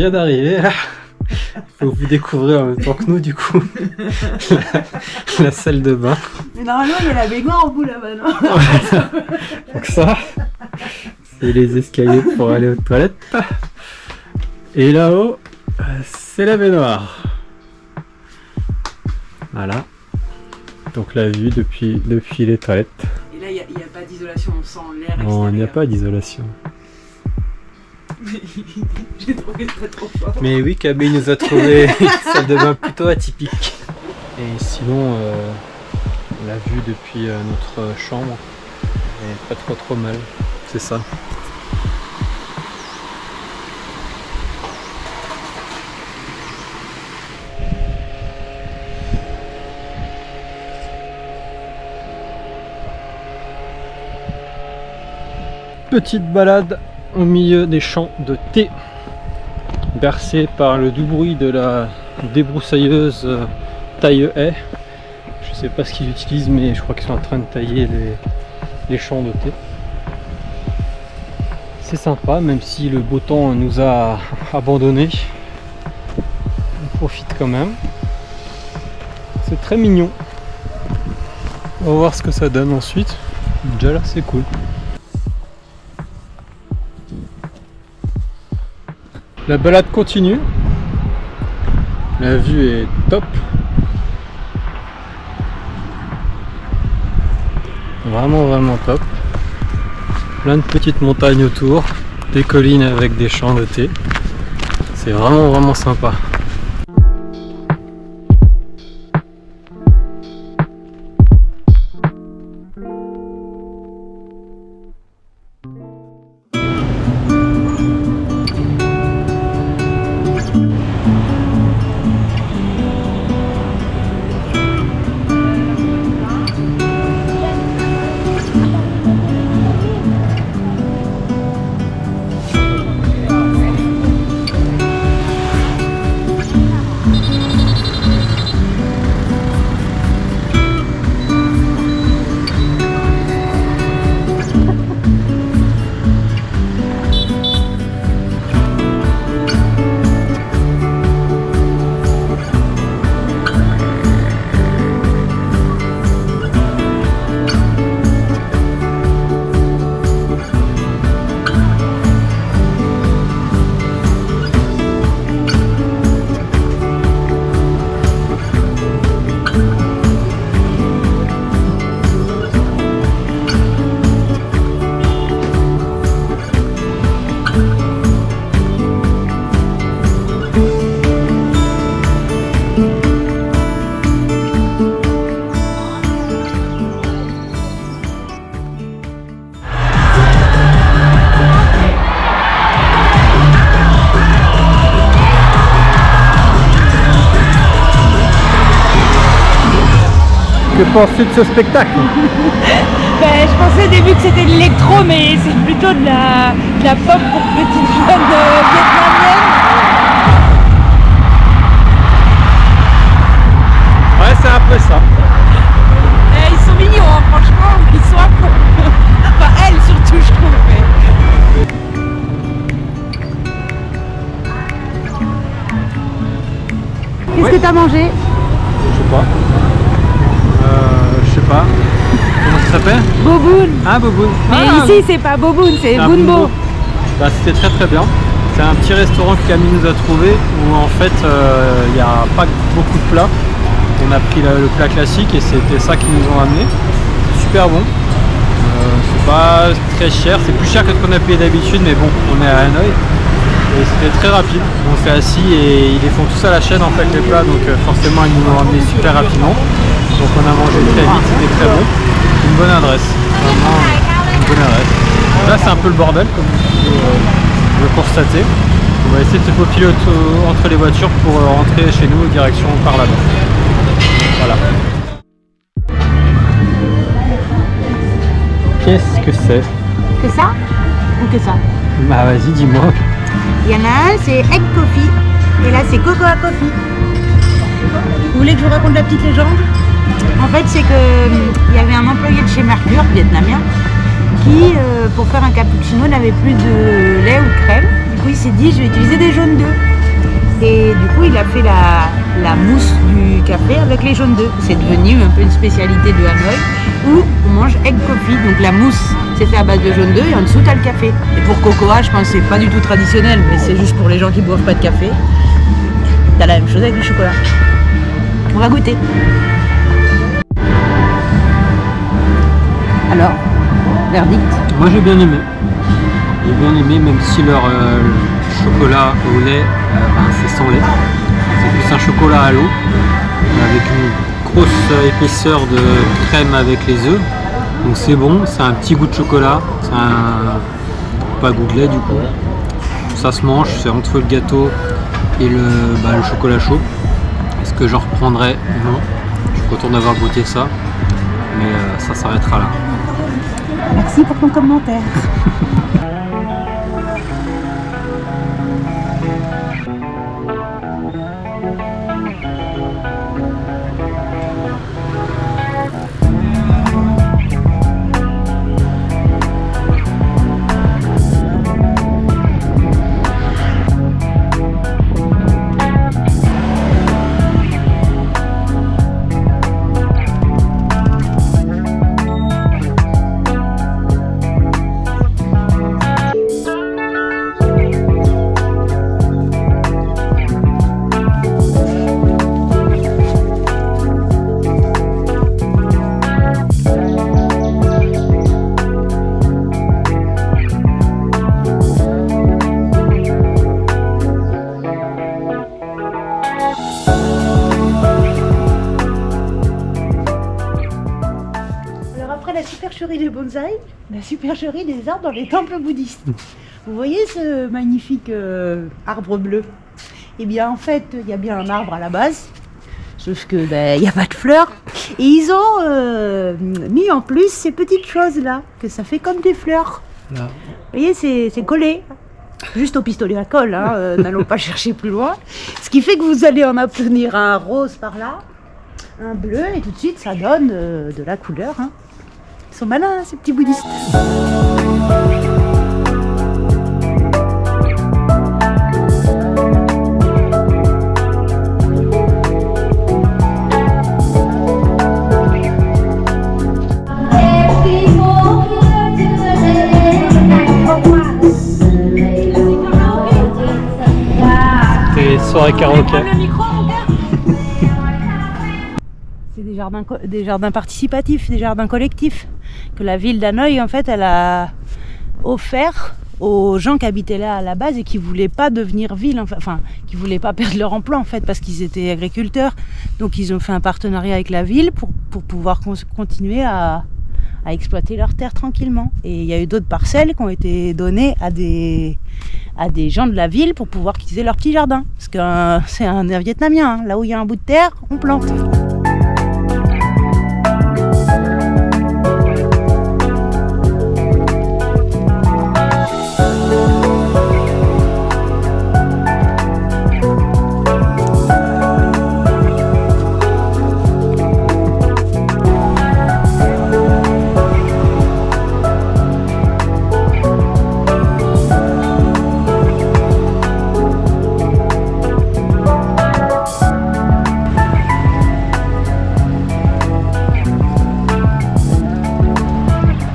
vient d'arriver là. Faut vous découvrir en même temps que nous du coup. la salle de bain. Mais normalement il y a la baignoire au bout là-bas, non? Donc ça, c'est les escaliers pour aller aux toilettes. Et là-haut, c'est la baignoire. Voilà. Donc la vue depuis les toilettes. Et là il n'y a pas d'isolation, on sent l'air. Non, il n'y a pas d'isolation. J'ai trouvé ça trop fort. Mais oui, Camille nous a trouvé une salle de bain plutôt atypique. Et sinon, la vue depuis notre chambre est pas trop mal. C'est ça. Petite balade au milieu des champs de thé, bercé par le doux bruit de la débroussailleuse taille-haie. Je sais pas ce qu'ils utilisent, mais je crois qu'ils sont en train de tailler les champs de thé. C'est sympa, même si le beau temps nous a abandonnés. On profite quand même. C'est très mignon. On va voir ce que ça donne ensuite. Déjà là, c'est cool. La balade continue, la vue est top, vraiment top, plein de petites montagnes autour, des collines avec des champs de thé, c'est vraiment sympa. Que penses-tu de ce spectacle? Ben, je pensais au début que c'était de l'électro, mais c'est plutôt de la pop pour petites jeunes vietnamiennes. Ouais, c'est un peu ça. Ils sont mignons, hein, franchement, ils sont à fond. Enfin, elle surtout, je trouve. Qu'est-ce que t'as mangé? Je sais pas. Je sais pas. Comment ça s'appelle? Boboon. Ah, Boboon. Mais ici, c'est pas Boboon, c'est Boonbo. Bah, c'était très bien. C'est un petit restaurant que Camille nous a trouvé où en fait il n'y a pas beaucoup de plats. On a pris le plat classique et c'était ça qu'ils nous ont amené. Super bon. C'est pas très cher, c'est plus cher que ce qu'on a payé d'habitude, mais bon, on est à Hanoï. Et c'était très rapide. On s'est assis et ils les font tous à la chaîne en fait les plats, donc forcément ils nous l'ont amené super rapidement. Donc on a mangé très vite, c'était très bon. Une bonne adresse, vraiment une bonne adresse. Là c'est un peu le bordel comme vous pouvez le constater. On va essayer de se faufiler entre les voitures pour rentrer chez nous direction par là-bas. Voilà. Qu'est-ce que c'est? Que ça ou que ça? Bah vas-y, dis-moi. Il y en a un, c'est Egg Coffee, et là c'est Cocoa Coffee. Vous voulez que je vous raconte la petite légende? En fait, c'est que il y avait un employé de chez Mercure, vietnamien, qui, pour faire un cappuccino, n'avait plus de lait ou de crème. Du coup, il s'est dit, je vais utiliser des jaunes d'œufs. Et du coup, il a fait la mousse du café avec les jaunes d'œufs. C'est devenu un peu une spécialité de Hanoï où on mange egg coffee. Donc la mousse, c'est fait à base de jaunes d'œufs et en dessous, tu as le café. Et pour Cocoa, je pense que c'est pas du tout traditionnel, mais c'est juste pour les gens qui boivent pas de café. T'as la même chose avec le chocolat. On va goûter. Alors, verdict? Moi j'ai bien aimé. J'ai bien aimé, même si leur chocolat au lait, c'est sans lait. C'est plus un chocolat à l'eau, avec une grosse épaisseur de crème avec les œufs. Donc c'est bon, c'est un petit goût de chocolat, c'est pas goût de lait du coup. Ça se mange, c'est entre le gâteau et le chocolat chaud. Est-ce que j'en reprendrai? Non. Je suis content d'avoir goûté ça, mais ça s'arrêtera là. Merci pour ton commentaire. La supercherie des bonsaïs, la supercherie des arbres dans les temples bouddhistes. Vous voyez ce magnifique arbre bleu? Eh bien en fait il y a bien un arbre à la base, sauf que il n'y a pas de fleurs. Et ils ont mis en plus ces petites choses là, que ça fait comme des fleurs. Là. Vous voyez, c'est collé. Juste au pistolet à colle, hein, n'allons pas chercher plus loin. Ce qui fait que vous allez en obtenir un rose par là, un bleu, et tout de suite ça donne de la couleur. Hein. Ils sont malins, ces petits bouddhistes. C'était soirée karaoké. Des jardins participatifs, des jardins collectifs que la ville d'Hanoï en fait elle a offert aux gens qui habitaient là à la base et qui voulaient pas devenir ville, enfin qui voulaient pas perdre leur emploi en fait parce qu'ils étaient agriculteurs. Donc ils ont fait un partenariat avec la ville pour pouvoir continuer à exploiter leurs terres tranquillement. Et il y a eu d'autres parcelles qui ont été données à des gens de la ville pour pouvoir utiliser leur petit jardin. Parce que c'est un air vietnamien, hein. Là où il y a un bout de terre, on plante.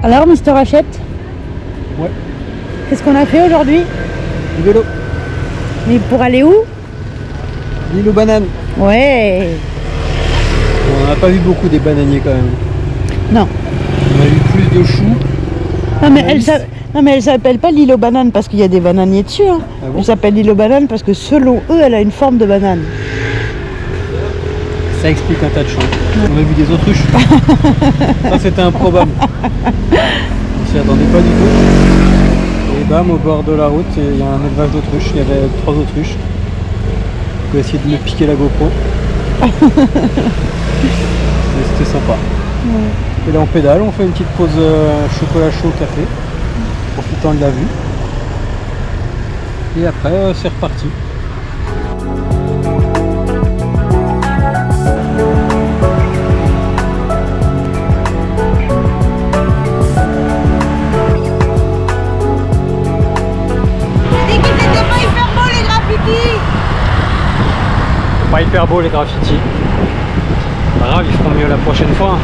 Alors, Mister Hachette? Ouais. Qu'est-ce qu'on a fait aujourd'hui? Du vélo. Mais pour aller où? L'île aux bananes. Ouais. On n'a pas vu beaucoup des bananiers quand même. Non. On a vu plus de choux. Non mais elle s'appelle pas l'île aux bananes parce qu'il y a des bananiers dessus. Hein. Ah bon? Elle s'appelle l'île aux bananes parce que selon eux, elle a une forme de banane. Ça explique un tas de choses. Ouais. On a vu des autruches. Ça c'était improbable. On s'y attendait pas du tout. Et bam, au bord de la route, il y a un élevage d'autruches. Il y avait 3 autruches. On peut essayer de me piquer la GoPro. C'était sympa. Ouais. Et là on pédale, on fait une petite pause chocolat chaud café, profitant de la vue. Et après c'est reparti. hyper beau les graffitis. Pas grave, ils feront mieux la prochaine fois.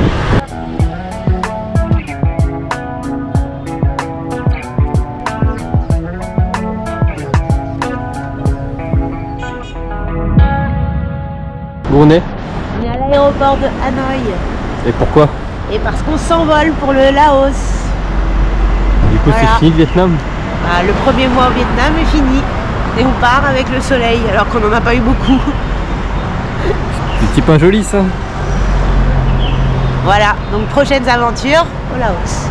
Où on est? On est à l'aéroport de Hanoï. Et pourquoi? Et parce qu'on s'envole pour le Laos. Du coup, voilà. C'est fini le Vietnam? Bah, le premier mois au Vietnam est fini. Et on part avec le soleil, alors qu'on n'en a pas eu beaucoup. C'est pas joli ça. Voilà, donc prochaines aventures au Laos.